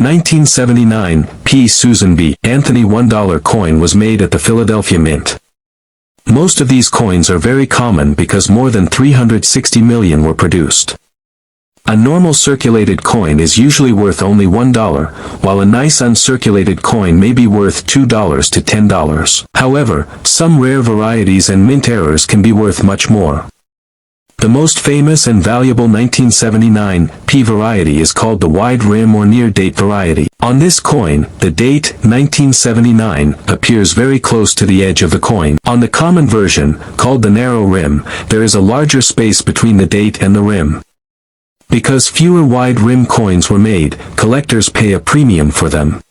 1979, P. Susan B. Anthony $1 coin was made at the Philadelphia Mint. Most of these coins are very common because more than 360 million were produced. A normal circulated coin is usually worth only $1, while a nice uncirculated coin may be worth $2 to $10. However, some rare varieties and mint errors can be worth much more. The most famous and valuable 1979 P variety is called the wide rim or near date variety. On this coin, the date, 1979, appears very close to the edge of the coin. On the common version, called the narrow rim, there is a larger space between the date and the rim. Because fewer wide rim coins were made, collectors pay a premium for them.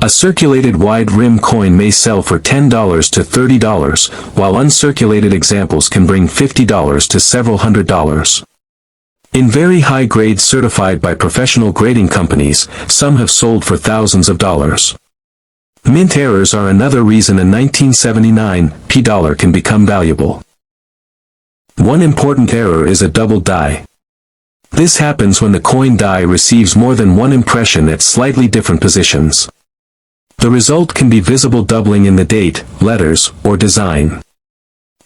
A circulated wide rim coin may sell for $10 to $30, while uncirculated examples can bring $50 to several $100s. In very high grades certified by professional grading companies, some have sold for thousands of dollars. Mint errors are another reason a 1979 P dollar can become valuable. One important error is a double die. This happens when the coin die receives more than one impression at slightly different positions. The result can be visible doubling in the date, letters, or design.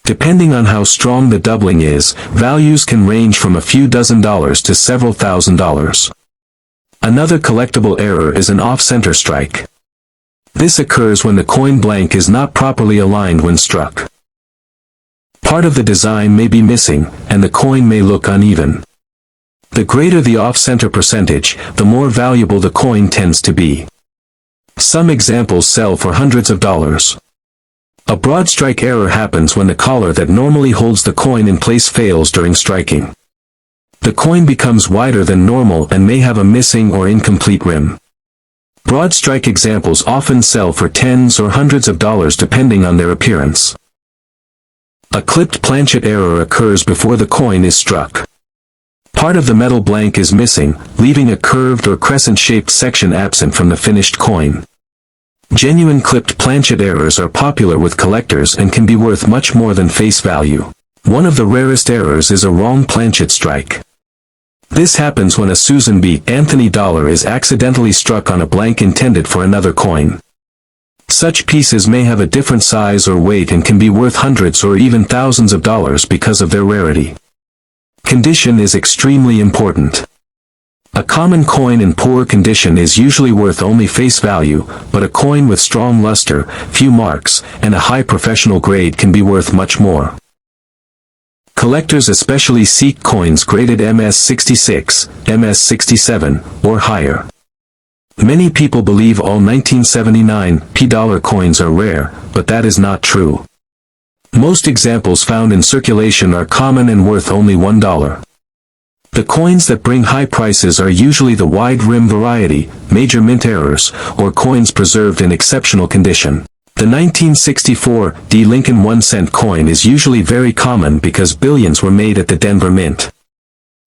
Depending on how strong the doubling is, values can range from a few dozen dollars to several $1,000s. Another collectible error is an off-center strike. This occurs when the coin blank is not properly aligned when struck. Part of the design may be missing, and the coin may look uneven. The greater the off-center percentage, the more valuable the coin tends to be. Some examples sell for hundreds of dollars. A broad strike error happens when the collar that normally holds the coin in place fails during striking. The coin becomes wider than normal and may have a missing or incomplete rim. Broad strike examples often sell for tens or hundreds of dollars depending on their appearance. A clipped planchet error occurs before the coin is struck. Part of the metal blank is missing, leaving a curved or crescent-shaped section absent from the finished coin. Genuine clipped planchet errors are popular with collectors and can be worth much more than face value. One of the rarest errors is a wrong planchet strike. This happens when a Susan B. Anthony dollar is accidentally struck on a blank intended for another coin. Such pieces may have a different size or weight and can be worth hundreds or even thousands of dollars because of their rarity. Condition is extremely important. A common coin in poor condition is usually worth only face value, but a coin with strong luster, few marks, and a high professional grade can be worth much more. Collectors especially seek coins graded MS66, MS67, or higher. Many people believe all 1979 P dollar coins are rare, but that is not true. Most examples found in circulation are common and worth only $1. The coins that bring high prices are usually the wide rim variety, major mint errors, or coins preserved in exceptional condition. The 1964 D Lincoln 1-cent coin is usually very common because billions were made at the Denver Mint.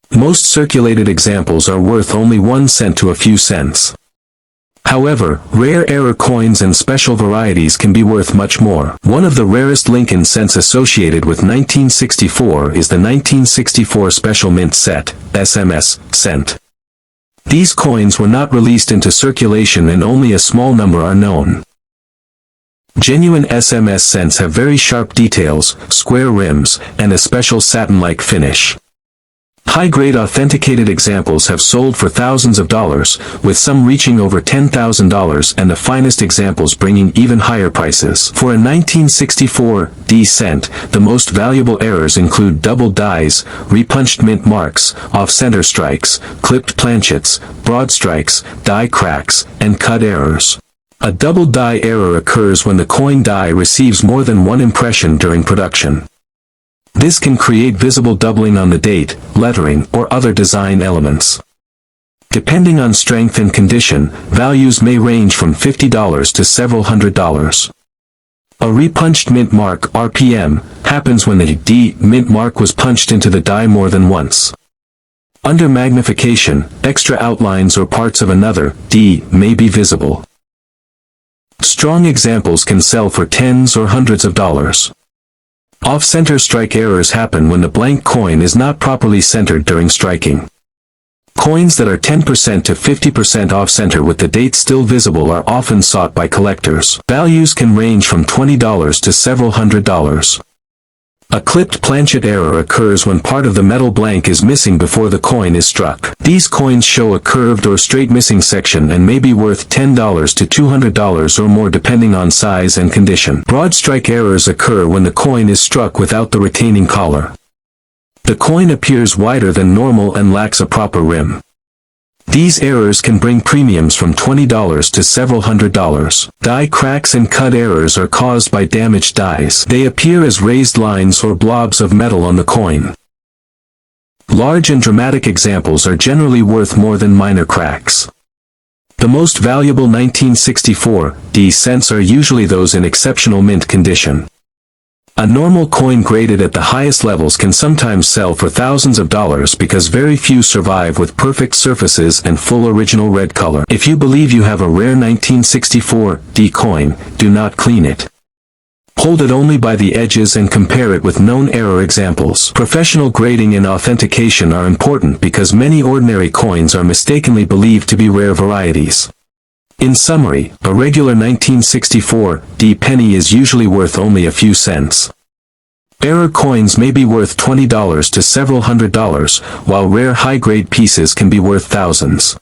Most circulated examples are worth only 1 cent to a few cents. However, rare error coins and special varieties can be worth much more. One of the rarest Lincoln cents associated with 1964 is the 1964 Special Mint Set, SMS, cent. These coins were not released into circulation and only a small number are known. Genuine SMS cents have very sharp details, square rims, and a special satin-like finish. High-grade authenticated examples have sold for thousands of dollars, with some reaching over $10,000 and the finest examples bringing even higher prices. For a 1964 D cent, the most valuable errors include double dies, repunched mint marks, off-center strikes, clipped planchets, broad strikes, die cracks, and cut errors. A double die error occurs when the coin die receives more than one impression during production. This can create visible doubling on the date, lettering, or other design elements. Depending on strength and condition, values may range from $50 to several $100s. A repunched mint mark (RPM) happens when the D mint mark was punched into the die more than once. Under magnification, extra outlines or parts of another D may be visible. Strong examples can sell for tens or hundreds of dollars. Off-center strike errors happen when the blank coin is not properly centered during striking. Coins that are 10% to 50% off-center with the date still visible are often sought by collectors. Values can range from $20 to several $100s. A clipped planchet error occurs when part of the metal blank is missing before the coin is struck. These coins show a curved or straight missing section and may be worth $10 to $200 or more depending on size and condition. Broad strike errors occur when the coin is struck without the retaining collar. The coin appears wider than normal and lacks a proper rim. These errors can bring premiums from $20 to several $100s. Die cracks and cut errors are caused by damaged dies. They appear as raised lines or blobs of metal on the coin. Large and dramatic examples are generally worth more than minor cracks. The most valuable 1964 D cents are usually those in exceptional mint condition. A normal coin graded at the highest levels can sometimes sell for thousands of dollars because very few survive with perfect surfaces and full original red color. If you believe you have a rare 1964 D coin, do not clean it. Hold it only by the edges and compare it with known error examples. Professional grading and authentication are important because many ordinary coins are mistakenly believed to be rare varieties. In summary, a regular 1964 D penny is usually worth only a few cents. Error coins may be worth $20 to several $100s, while rare high-grade pieces can be worth thousands.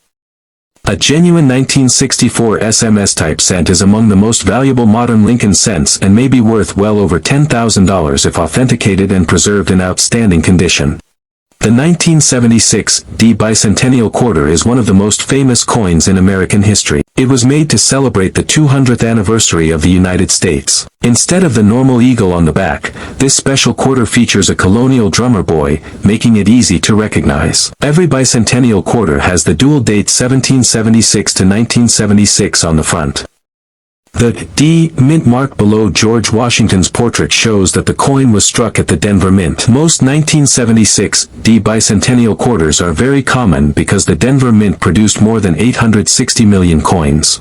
A genuine 1964 SMS type cent is among the most valuable modern Lincoln cents and may be worth well over $10,000 if authenticated and preserved in outstanding condition. The 1976 D Bicentennial Quarter is one of the most famous coins in American history. It was made to celebrate the 200th anniversary of the United States. Instead of the normal eagle on the back, this special quarter features a colonial drummer boy, making it easy to recognize. Every bicentennial quarter has the dual date 1776 to 1976 on the front. The D mint mark below George Washington's portrait shows that the coin was struck at the Denver Mint. Most 1976 D bicentennial quarters are very common because the Denver Mint produced more than 860 million coins.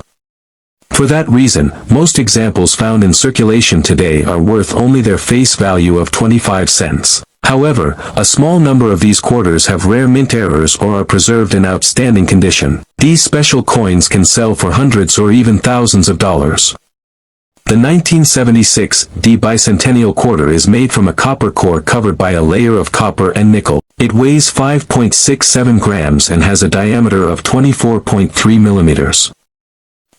For that reason, most examples found in circulation today are worth only their face value of 25 cents. However, a small number of these quarters have rare mint errors or are preserved in outstanding condition. These special coins can sell for hundreds or even thousands of dollars. The 1976 D Bicentennial Quarter is made from a copper core covered by a layer of copper and nickel. It weighs 5.67 grams and has a diameter of 24.3 millimeters.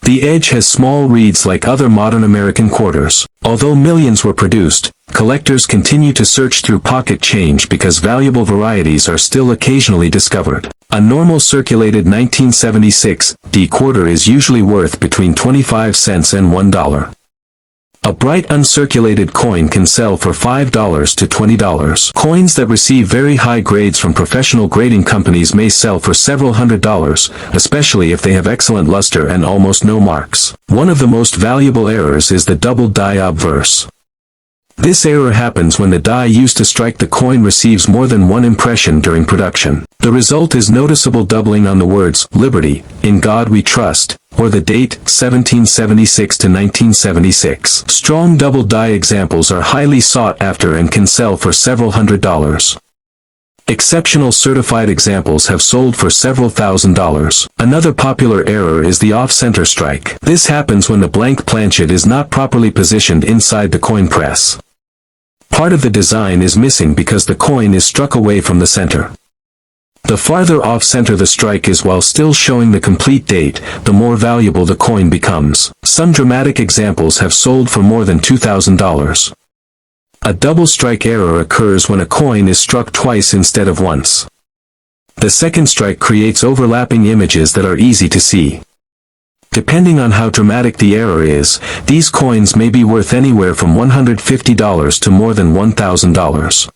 The edge has small reeds like other modern American quarters. Although millions were produced, collectors continue to search through pocket change because valuable varieties are still occasionally discovered. A normal circulated 1976 D quarter is usually worth between 25 cents and $1. A bright uncirculated coin can sell for $5 to $20. Coins that receive very high grades from professional grading companies may sell for several $100s, especially if they have excellent luster and almost no marks. One of the most valuable errors is the double die obverse. This error happens when the die used to strike the coin receives more than one impression during production. The result is noticeable doubling on the words, "Liberty, in God we trust," or the date, 1776 to 1976. Strong double die examples are highly sought after and can sell for several $100s. Exceptional certified examples have sold for several $1,000s. Another popular error is the off-center strike. This happens when the blank planchet is not properly positioned inside the coin press. Part of the design is missing because the coin is struck away from the center. The farther off-center the strike is while still showing the complete date, the more valuable the coin becomes. Some dramatic examples have sold for more than $2,000. A double strike error occurs when a coin is struck twice instead of once. The second strike creates overlapping images that are easy to see. Depending on how dramatic the error is, these coins may be worth anywhere from $150 to more than $1,000.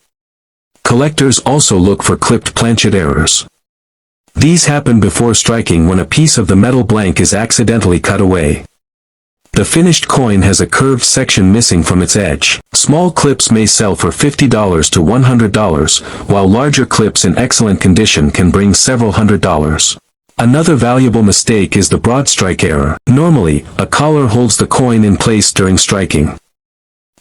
Collectors also look for clipped planchet errors. These happen before striking when a piece of the metal blank is accidentally cut away. The finished coin has a curved section missing from its edge. Small clips may sell for $50 to $100, while larger clips in excellent condition can bring several $100s. Another valuable mistake is the broad strike error. Normally, a collar holds the coin in place during striking.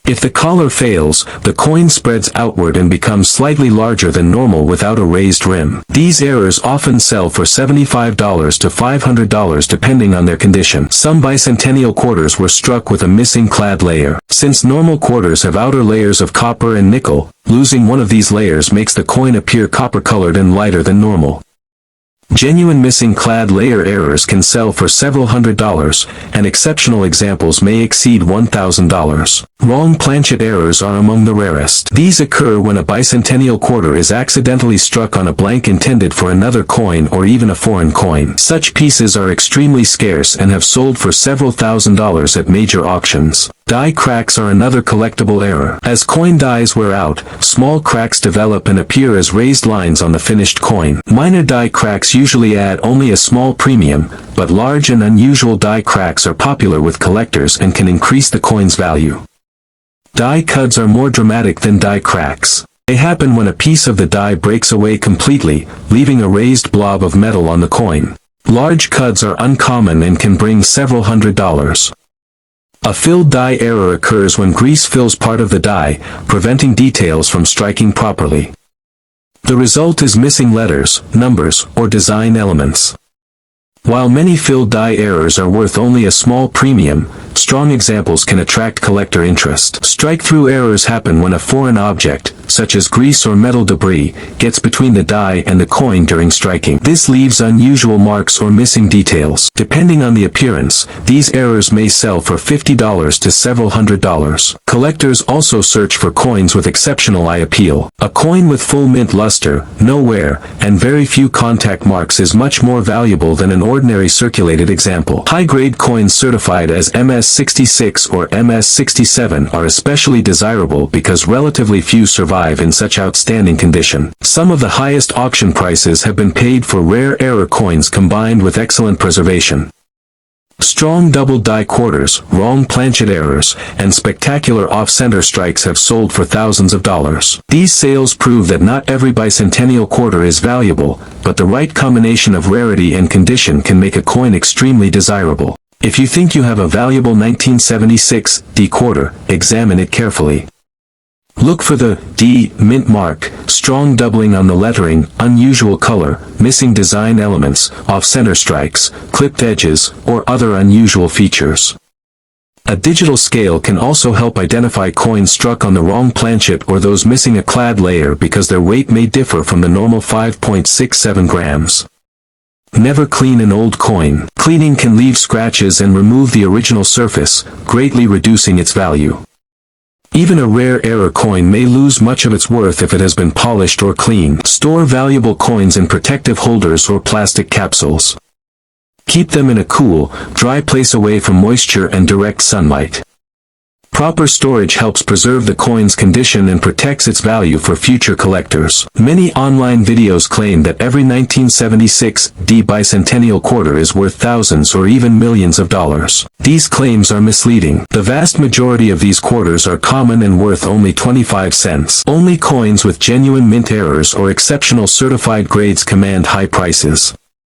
If the collar fails, the coin spreads outward and becomes slightly larger than normal without a raised rim. These errors often sell for $75 to $500 depending on their condition. Some bicentennial quarters were struck with a missing clad layer. Since normal quarters have outer layers of copper and nickel, losing one of these layers makes the coin appear copper-colored and lighter than normal. Genuine missing clad layer errors can sell for several $100s, and exceptional examples may exceed $1,000. Wrong planchet errors are among the rarest. These occur when a bicentennial quarter is accidentally struck on a blank intended for another coin or even a foreign coin. Such pieces are extremely scarce and have sold for several $1,000s at major auctions. Die cracks are another collectible error. As coin dies wear out, small cracks develop and appear as raised lines on the finished coin. Minor die cracks usually add only a small premium, but large and unusual die cracks are popular with collectors and can increase the coin's value. Die cuts are more dramatic than die cracks. They happen when a piece of the die breaks away completely, leaving a raised blob of metal on the coin. Large cuts are uncommon and can bring several $100s. A filled die error occurs when grease fills part of the die, preventing details from striking properly. The result is missing letters, numbers, or design elements. While many filled die errors are worth only a small premium, strong examples can attract collector interest. Strike-through errors happen when a foreign object, such as grease or metal debris, gets between the die and the coin during striking. This leaves unusual marks or missing details. Depending on the appearance, these errors may sell for $50 to several $100s. Collectors also search for coins with exceptional eye appeal. A coin with full mint luster, no wear, and very few contact marks is much more valuable than an ordinary circulated example. High-grade coins certified as MS-66 or MS-67 are especially desirable because relatively few survive in such outstanding condition. Some of the highest auction prices have been paid for rare error coins combined with excellent preservation. Strong double die quarters, wrong planchet errors, and spectacular off-center strikes have sold for thousands of dollars. These sales prove that not every bicentennial quarter is valuable, but the right combination of rarity and condition can make a coin extremely desirable. If you think you have a valuable 1976 D quarter, examine it carefully. Look for the D mint mark, strong doubling on the lettering, unusual color, missing design elements, off-center strikes, clipped edges, or other unusual features. A digital scale can also help identify coins struck on the wrong planchet or those missing a clad layer because their weight may differ from the normal 5.67 grams. Never clean an old coin. Cleaning can leave scratches and remove the original surface, greatly reducing its value. Even a rare error coin may lose much of its worth if it has been polished or cleaned. Store valuable coins in protective holders or plastic capsules. Keep them in a cool, dry place away from moisture and direct sunlight. Proper storage helps preserve the coin's condition and protects its value for future collectors. Many online videos claim that every 1976 D Bicentennial Quarter is worth thousands or even millions of dollars. These claims are misleading. The vast majority of these quarters are common and worth only 25 cents. Only coins with genuine mint errors or exceptional certified grades command high prices.